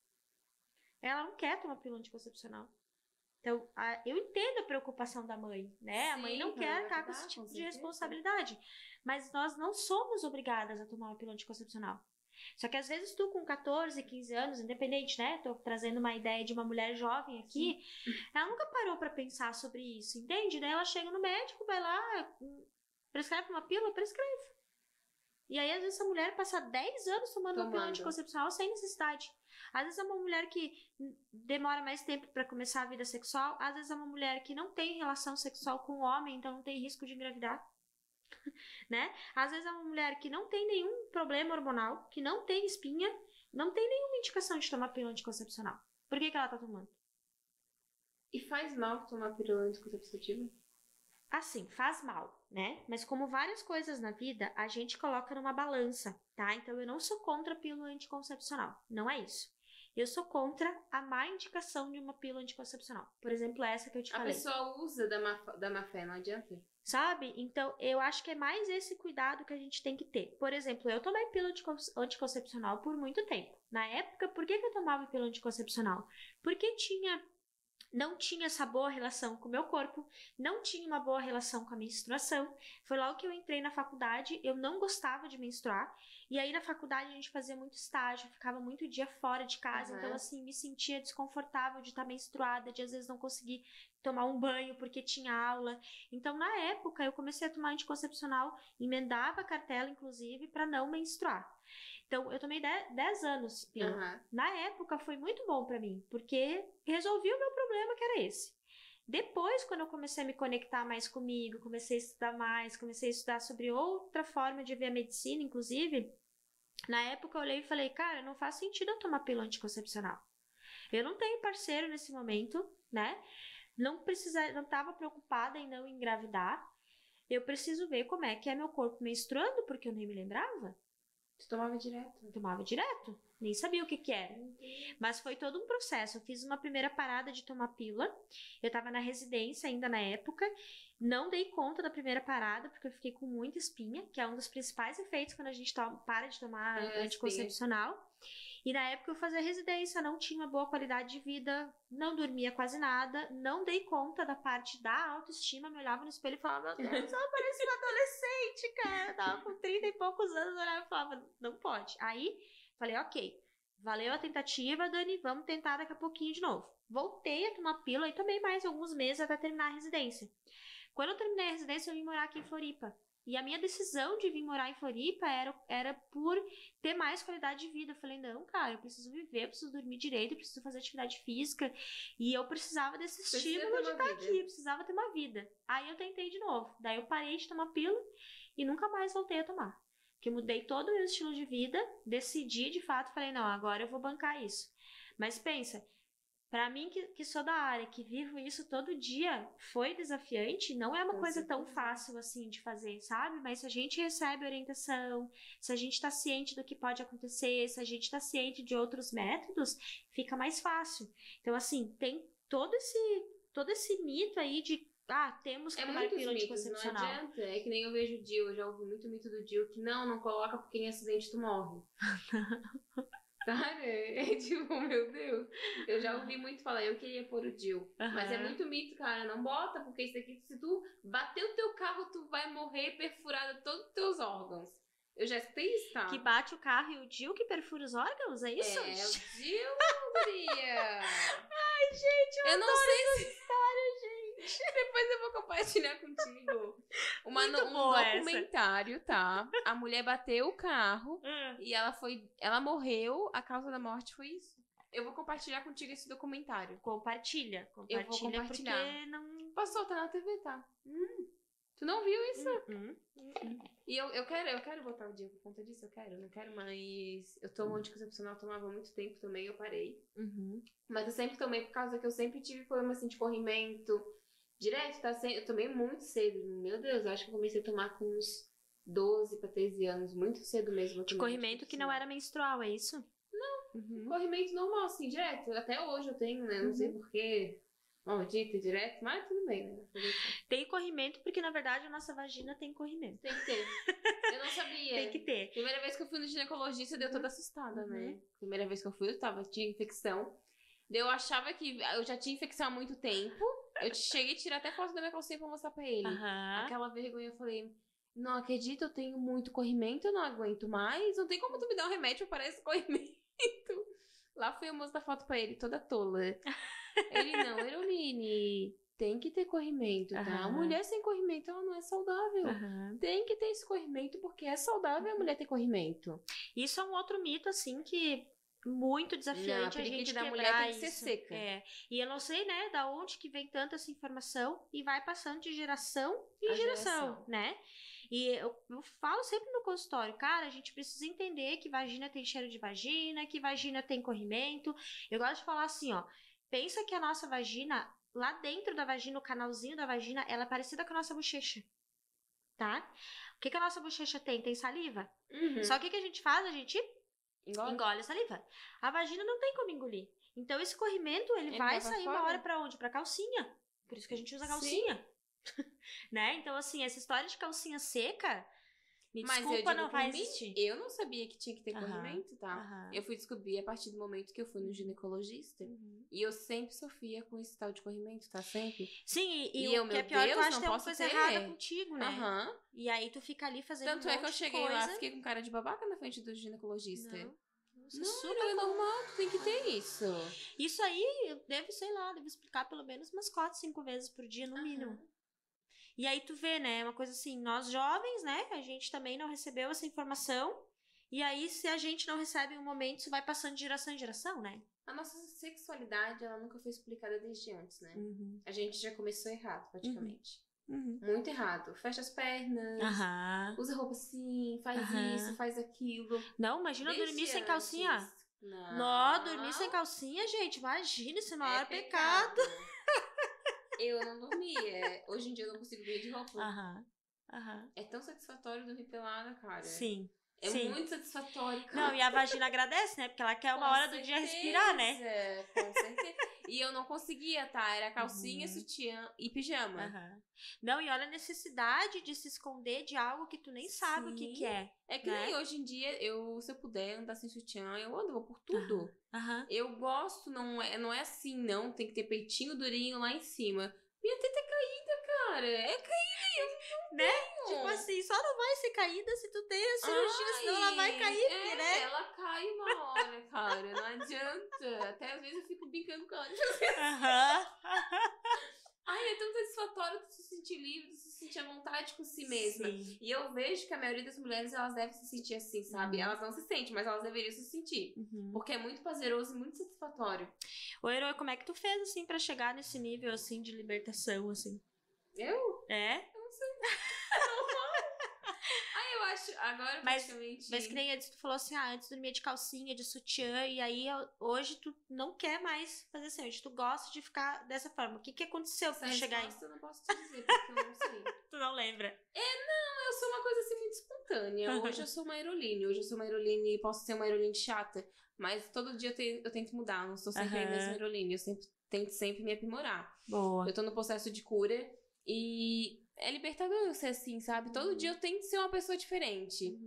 B: Ela não quer tomar pílula anticoncepcional. Então, eu entendo a preocupação da mãe, né? A mãe não quer estar com esse tipo de responsabilidade. Mas nós não somos obrigadas a tomar uma pílula anticoncepcional. Só que às vezes tu com 14, 15 anos, independente, né? Tô trazendo uma ideia de uma mulher jovem aqui. Ela nunca parou pra pensar sobre isso, entende? Daí ela chega no médico, vai lá, prescreve uma pílula, prescreve. E aí, às vezes, essa mulher passa 10 anos tomando uma pílula anticoncepcional sem necessidade. Às vezes é uma mulher que demora mais tempo para começar a vida sexual. Às vezes é uma mulher que não tem relação sexual com o homem, então não tem risco de engravidar. Né? Às vezes é uma mulher que não tem nenhum problema hormonal, que não tem espinha, não tem nenhuma indicação de tomar pílula anticoncepcional. Por que ela tá tomando?
A: E faz mal tomar pílula anticonceptiva?
B: Assim, faz mal, né? Mas como várias coisas na vida, a gente coloca numa balança, tá? Então eu não sou contra a pílula anticoncepcional, não é isso. Eu sou contra a má indicação de uma pílula anticoncepcional. Por exemplo, essa que eu te falei.
A: A pessoa usa da má fé, não adianta.
B: Sabe? Então, eu acho que é mais esse cuidado que a gente tem que ter. Por exemplo, eu tomei pílula anticoncepcional por muito tempo. Na época, por que eu tomava pílula anticoncepcional? Porque não tinha essa boa relação com o meu corpo, não tinha uma boa relação com a menstruação. Foi logo que eu entrei na faculdade, eu não gostava de menstruar, e aí na faculdade a gente fazia muito estágio, ficava muito dia fora de casa, então assim, me sentia desconfortável de estar menstruada, de às vezes não conseguir tomar um banho porque tinha aula. Então, na época, eu comecei a tomar anticoncepcional, emendava a cartela, inclusive, para não menstruar. Então, eu tomei 10 anos pílula. Na época, foi muito bom para mim, porque resolvi o meu problema, que era esse. Depois, quando eu comecei a me conectar mais comigo, comecei a estudar mais, comecei a estudar sobre outra forma de ver a medicina, inclusive, Na época eu olhei e falei, cara, não faz sentido eu tomar pílula anticoncepcional. Eu não tenho parceiro nesse momento, né? Não tava preocupada em não engravidar. Eu preciso ver como é que é meu corpo menstruando, porque eu nem me lembrava.
A: Tu tomava direto?
B: Tomava direto. Nem sabia o que era. Mas foi todo um processo. Eu fiz uma primeira parada de tomar pílula. Eu tava na residência ainda na época. Não dei conta da primeira parada, porque eu fiquei com muita espinha, que é um dos principais efeitos quando a gente para de tomar anticoncepcional. E na época eu fazia residência, não tinha uma boa qualidade de vida, não dormia quase nada, não dei conta da parte da autoestima, me olhava no espelho e falava, meu Deus, ela parece uma adolescente, cara. Eu tava com 30 e poucos anos, eu olhava e falava, não pode. Aí, falei, ok, valeu a tentativa, Dani, vamos tentar daqui a pouquinho de novo. Voltei a tomar pílula e tomei mais alguns meses até terminar a residência. Quando eu terminei a residência, eu vim morar aqui em Floripa. E a minha decisão de vir morar em Floripa era por ter mais qualidade de vida. Eu falei, não, cara, eu preciso viver, eu preciso dormir direito, eu preciso fazer atividade física. E eu precisava desse estímulo de estar aqui, eu precisava ter uma vida. Aí eu tentei de novo. Daí eu parei de tomar pílula e nunca mais voltei a tomar. Porque eu mudei todo o meu estilo de vida, decidi de fato, falei, não, agora eu vou bancar isso. Mas pensa, pra mim, que sou da área, que vivo isso todo dia, foi desafiante. Não é uma coisa tão fácil assim de fazer, sabe? Mas se a gente recebe orientação, se a gente tá ciente do que pode acontecer, se a gente tá ciente de outros métodos, fica mais fácil. Então, assim, tem todo esse mito aí de temos que tomar pílula anticoncepcional.
A: Não adianta. É que nem eu vejo o DIU, eu já ouvi muito mito do DIU, que não coloca porque em acidente tu morre. Cara, é tipo, meu Deus. Eu já ouvi muito falar, eu queria pôr o DIU. Mas é muito mito, cara. Não bota, porque isso aqui, se tu bater o teu carro, tu vai morrer perfurada todos os teus órgãos. Eu já escutei isso, tá?
B: Que bate o carro e o DIU que perfura os órgãos, é isso?
A: É, o DIU, guria.
B: Ai, gente, eu não sei essa história, gente.
A: Depois eu vou compartilhar contigo. Um documentário, tá? A mulher bateu o carro e ela morreu. A causa da morte foi isso. Eu vou compartilhar contigo esse documentário.
B: Compartilha.
A: Eu vou compartilhar.
B: Porque não...
A: Posso soltar na TV, tá? Tu não viu isso? E eu quero botar o dia por conta disso, eu não quero mais. Eu tomo anticoncepcional, tomava há muito tempo também, eu parei. Mas eu sempre tomei por causa que eu sempre tive problema assim de corrimento. Direto, tá? Eu tomei muito cedo. Meu Deus, eu acho que eu comecei a tomar com uns 12 pra 13 anos, muito cedo mesmo.
B: De corrimento que não era menstrual, é isso?
A: Não, corrimento normal, assim, direto. Até hoje eu tenho, né? Não sei porquê. Maldito direto, mas tudo bem, né?
B: Tem corrimento porque, na verdade, a nossa vagina tem corrimento.
A: Tem que ter. Eu não sabia.
B: Tem que ter.
A: Primeira vez que eu fui no ginecologista, deu toda assustada, né? Primeira vez que eu fui, tinha infecção. Eu achava que eu já tinha infecção há muito tempo. Eu cheguei a tirar até foto da minha calcinha pra mostrar pra ele. Aquela vergonha, eu falei, não acredito, eu tenho muito corrimento, eu não aguento mais. Não tem como tu me dar um remédio para esse corrimento. Lá fui eu mostrar foto pra ele, toda tola. Ele, não, Eroline, tem que ter corrimento, tá? A mulher sem corrimento, ela não é saudável. Tem que ter esse corrimento, porque é saudável a mulher ter corrimento.
B: Isso é um outro mito, assim, que muito desafiante a gente
A: da mulher tem que ser seca.
B: E eu não sei, né, da onde que vem tanta essa informação e vai passando de geração em geração, né? E eu falo sempre no consultório, cara, a gente precisa entender que vagina tem cheiro de vagina, que vagina tem corrimento. Eu gosto de falar assim, ó, pensa que a nossa vagina, lá dentro da vagina, o canalzinho da vagina, ela é parecida com a nossa bochecha, tá? O que a nossa bochecha tem? Tem saliva. Só que o que a gente faz? A gente engole a saliva. A vagina não tem como engolir. Então, esse corrimento, ele vai sair uma hora pra onde? Pra calcinha. Por isso que a gente usa calcinha. Né? Então, assim, essa história de calcinha seca, desculpa, não vai existir.
A: Eu não sabia que tinha que ter corrimento, tá? Eu fui descobrir a partir do momento que eu fui no ginecologista. E eu sempre sofria com esse tal de corrimento, tá? Sempre.
B: Sim, e o que é pior, tu acha que tem uma coisa errada contigo, né? E aí tu fica ali fazendo
A: Tanto é que eu cheguei lá, fiquei com cara de babaca na frente do ginecologista. Não, é normal, tu tem que ter isso.
B: Isso aí, deve explicar pelo menos umas 4, 5 vezes por dia, no mínimo. E aí tu vê, né, uma coisa assim, nós jovens, né, a gente também não recebeu essa informação, e aí se a gente não recebe em um momento, isso vai passando de geração em geração, né?
A: A nossa sexualidade, ela nunca foi explicada desde antes, né? A gente já começou errado, praticamente. Muito errado. Fecha as pernas.
B: Aham.
A: Usa roupa assim, faz isso, faz aquilo.
B: Não, imagina
A: Desde
B: dormir sem
A: antes.
B: calcinha. Não, dormir sem calcinha, gente, imagina, isso é o maior pecado.
A: Eu não dormia. Hoje em dia eu não consigo dormir de roupa.
B: Aham.
A: É tão satisfatório dormir pelada, cara.
B: Sim.
A: É muito satisfatório, cara.
B: Não, e a vagina agradece, né? Porque ela quer uma hora do dia respirar, né?
A: Com certeza. E eu não conseguia, tá? Era calcinha, sutiã e pijama.
B: Não, e olha a necessidade de se esconder de algo que tu nem sabe o que é.
A: É que nem hoje em dia, se eu puder andar sem sutiã, eu ando, vou por tudo. Eu gosto, não é assim, não. Tem que ter peitinho durinho lá em cima. Minha teta é caída, cara. É caída,
B: né? Tipo assim, só não vai ser caída se tu tem a cirurgia, senão ela vai cair, né?
A: Ela cai uma hora, cara. Não adianta. Até às vezes eu fico brincando com ela. Ai, é tão satisfatório tu se sentir livre, tu se sentir à vontade com si mesma.
B: Sim.
A: E eu vejo que a maioria das mulheres, elas devem se sentir assim, sabe? Elas não se sentem, mas elas deveriam se sentir. Porque é muito prazeroso e muito satisfatório.
B: Ô, Herói, como é que tu fez, assim, pra chegar nesse nível, assim, de libertação, assim?
A: Eu?
B: É?
A: Eu não sei. Eu acho, agora praticamente...
B: Mas que nem antes tu falou assim, antes dormia de calcinha, de sutiã, e aí hoje tu não quer mais fazer assim, hoje tu gosta de ficar dessa forma. O que aconteceu pra chegar aí?
A: Eu não posso te dizer, porque eu não sei.
B: Tu não lembra?
A: Não, eu sou uma coisa assim muito espontânea. Hoje eu sou uma Aeroline, posso ser uma Aeroline chata, mas todo dia eu tento mudar, eu não sou sempre a mesma Aeroline, eu tento sempre me aprimorar.
B: Boa.
A: Eu tô no processo de cura e é libertador eu ser assim, sabe? Todo dia eu tento ser uma pessoa diferente.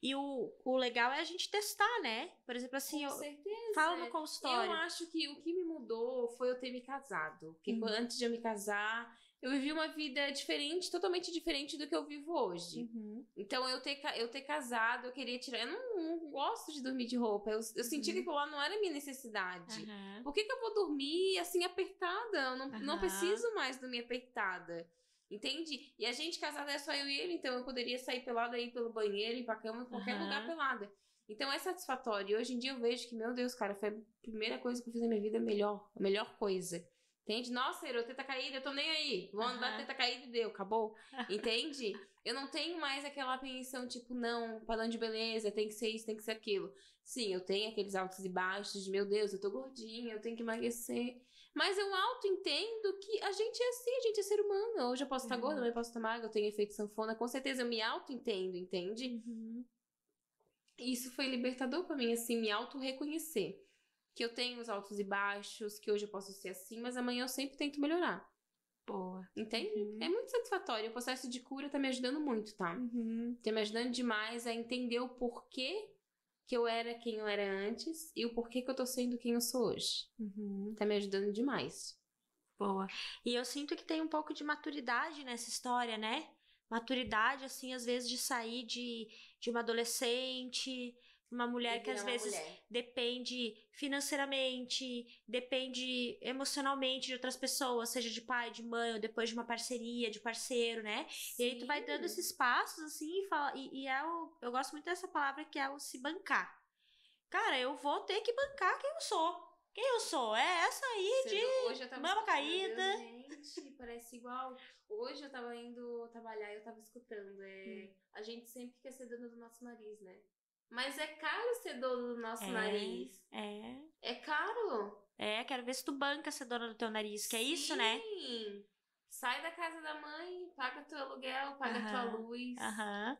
B: E o legal é a gente testar, né? Por exemplo, assim,
A: Com certeza.
B: Fala no consultório.
A: Eu acho que o que me mudou foi eu ter me casado. Porque antes de eu me casar, eu vivi uma vida diferente, totalmente diferente do que eu vivo hoje. Então, eu ter casado, eu queria tirar... Eu não gosto de dormir de roupa. Eu senti que aquilo lá não era minha necessidade. Por que eu vou dormir assim, apertada? Eu não preciso mais dormir apertada. Entende? E a gente casada é só eu e ele, então eu poderia sair pelada, ir pelo banheiro, ir pra cama, em qualquer lugar pelada. Então é satisfatório. E hoje em dia eu vejo que, meu Deus, cara, foi a primeira coisa que eu fiz na minha vida, a melhor coisa. Entende? Nossa, Herô, teta caída, eu tô nem aí. Vou andar teta caída e deu, acabou. Entende? Eu não tenho mais aquela apreensão, tipo, não, padrão de beleza, tem que ser isso, tem que ser aquilo. Sim, eu tenho aqueles altos e baixos de, meu Deus, eu tô gordinha, eu tenho que emagrecer. Mas eu auto-entendo que a gente é assim, a gente é ser humano. Hoje eu posso estar gorda, amanhã eu posso estar magra, eu tenho efeito sanfona. Com certeza eu me auto-entendo, entende? Isso foi libertador pra mim, assim, me auto-reconhecer. Que eu tenho os altos e baixos, que hoje eu posso ser assim, mas amanhã eu sempre tento melhorar.
B: Boa.
A: Entende? É muito satisfatório. O processo de cura tá me ajudando muito, tá? Tá me ajudando demais a entender o porquê que eu era quem eu era antes e o porquê que eu tô sendo quem eu sou hoje. Tá me ajudando demais.
B: Boa. E eu sinto que tem um pouco de maturidade nessa história, né? Maturidade, assim, às vezes de sair de uma adolescente, uma mulher que às vezes depende financeiramente, depende emocionalmente de outras pessoas, seja de pai, de mãe, ou depois de uma parceria, de parceiro, né? Sim. E aí tu vai dando esses passos, assim, e eu gosto muito dessa palavra que é o se bancar. Cara, eu vou ter que bancar quem eu sou. Quem eu sou? É essa aí de mama caída.
A: Deus, gente, parece igual. Hoje eu tava indo trabalhar e eu tava escutando. A gente sempre quer ser dona do nosso nariz, né? Mas é caro ser dono do nosso nariz. É caro.
B: Quero ver se tu banca ser dona do teu nariz, que é isso, né?
A: Sim. Sai da casa da mãe, paga teu aluguel, paga tua luz,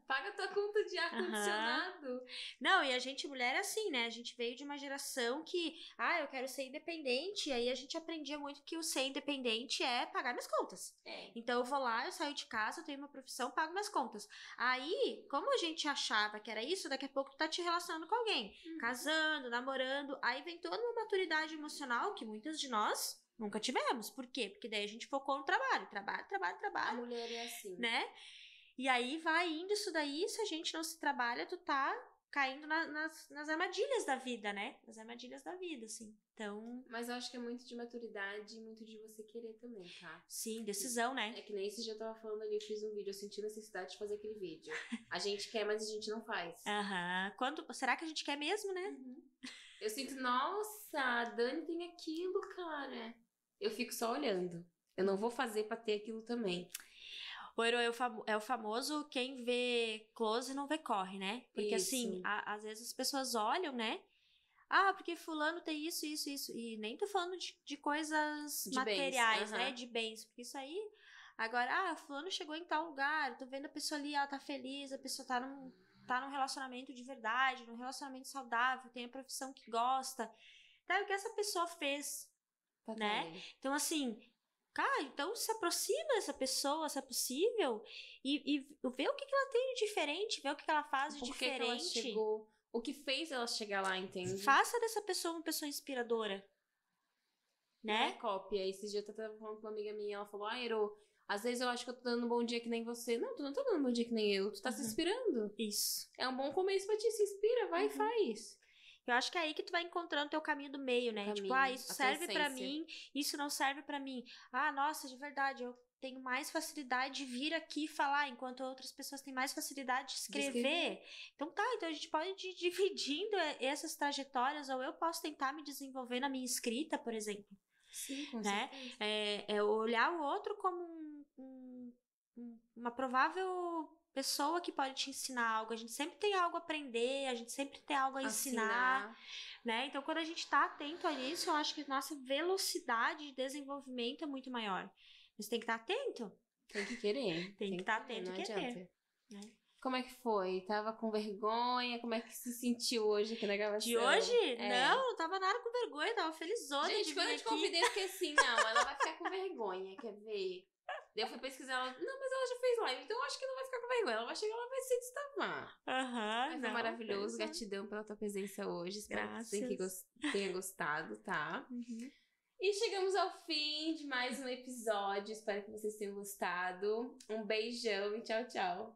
A: paga tua conta de ar-condicionado.
B: Não, e a gente, mulher, é assim, né? A gente veio de uma geração que, eu quero ser independente, e aí a gente aprendia muito que o ser independente é pagar minhas contas. Então eu vou lá, eu saio de casa, eu tenho uma profissão, pago minhas contas. Aí, como a gente achava que era isso, daqui a pouco tu tá te relacionando com alguém, casando, namorando, aí vem toda uma maturidade emocional que muitas de nós nunca tivemos. Por quê? Porque daí a gente focou no trabalho.
A: A mulher é assim.
B: Né? E aí vai indo isso daí, se a gente não se trabalha, tu tá caindo nas armadilhas da vida, né? Nas armadilhas da vida, assim. Então...
A: Mas eu acho que é muito de maturidade e muito de você querer também, tá?
B: Sim, decisão, né?
A: É que nem esse dia eu tava falando ali, eu fiz um vídeo, eu senti necessidade de fazer aquele vídeo. A gente quer, mas a gente não faz.
B: Será que a gente quer mesmo, né?
A: Eu sinto, nossa, a Dani tem aquilo, cara. Eu fico só olhando. Eu não vou fazer pra ter aquilo também.
B: O Ero é o famoso quem vê close não vê corre, né? Porque assim, às vezes as pessoas olham, né? Ah, porque fulano tem isso. E nem tô falando de coisas
A: De
B: materiais,
A: bens.
B: né? De bens. Porque isso aí... Agora, fulano chegou em tal lugar, tô vendo a pessoa ali, ela tá feliz, a pessoa tá num relacionamento de verdade, num relacionamento saudável, tem a profissão que gosta. Então, é o que essa pessoa fez, né? Então, assim... Cara, então se aproxima dessa pessoa, se é possível, e vê o que ela tem de diferente, vê o que ela faz de
A: Por que
B: diferente.
A: que ela chegou, o que fez ela chegar lá, entende?
B: Faça dessa pessoa uma pessoa inspiradora.
A: Não
B: Né?
A: é cópia. Esses dias eu tava falando com uma amiga minha, ela falou, Ero, às vezes eu acho que eu tô dando um bom dia que nem você. Não, tu não tá dando um bom dia que nem eu, tu tá se inspirando.
B: Isso.
A: É um bom começo pra ti, se inspira, vai e faz.
B: Eu acho que é aí que tu vai encontrando teu caminho do meio, né? Tipo, isso serve pra mim, isso não serve pra mim. Ah, nossa, de verdade, eu tenho mais facilidade de vir aqui falar, enquanto outras pessoas têm mais facilidade de escrever. Então então a gente pode ir dividindo essas trajetórias, ou eu posso tentar me desenvolver na minha escrita, por exemplo.
A: Sim, com
B: né?
A: certeza.
B: É olhar o outro como uma provável pessoa que pode te ensinar algo. A gente sempre tem algo a aprender, a gente sempre tem algo a ensinar, né? Então, quando a gente tá atento a isso, eu acho que nossa velocidade de desenvolvimento é muito maior. Mas tem que estar atento.
A: Tem que querer.
B: Tem que estar atento
A: e
B: querer.
A: Adianta. Como é que foi? Tava com vergonha? Como é que se sentiu hoje aqui na gravação?
B: De hoje? Não tava nada com vergonha, tava felizona.
A: Gente, quando eu te convidei, eu fiquei assim, não, ela vai ficar com vergonha, quer ver? Daí eu fui pesquisar, ela, não, mas ela já fez live, então eu acho que não vai ficar com vergonha. Ela vai chegar, ela vai se destavar. Mas foi maravilhoso, gratidão pela tua presença hoje. Espero que você tenha gostado, tá? E chegamos ao fim de mais um episódio. Espero que vocês tenham gostado. Um beijão e tchau, tchau.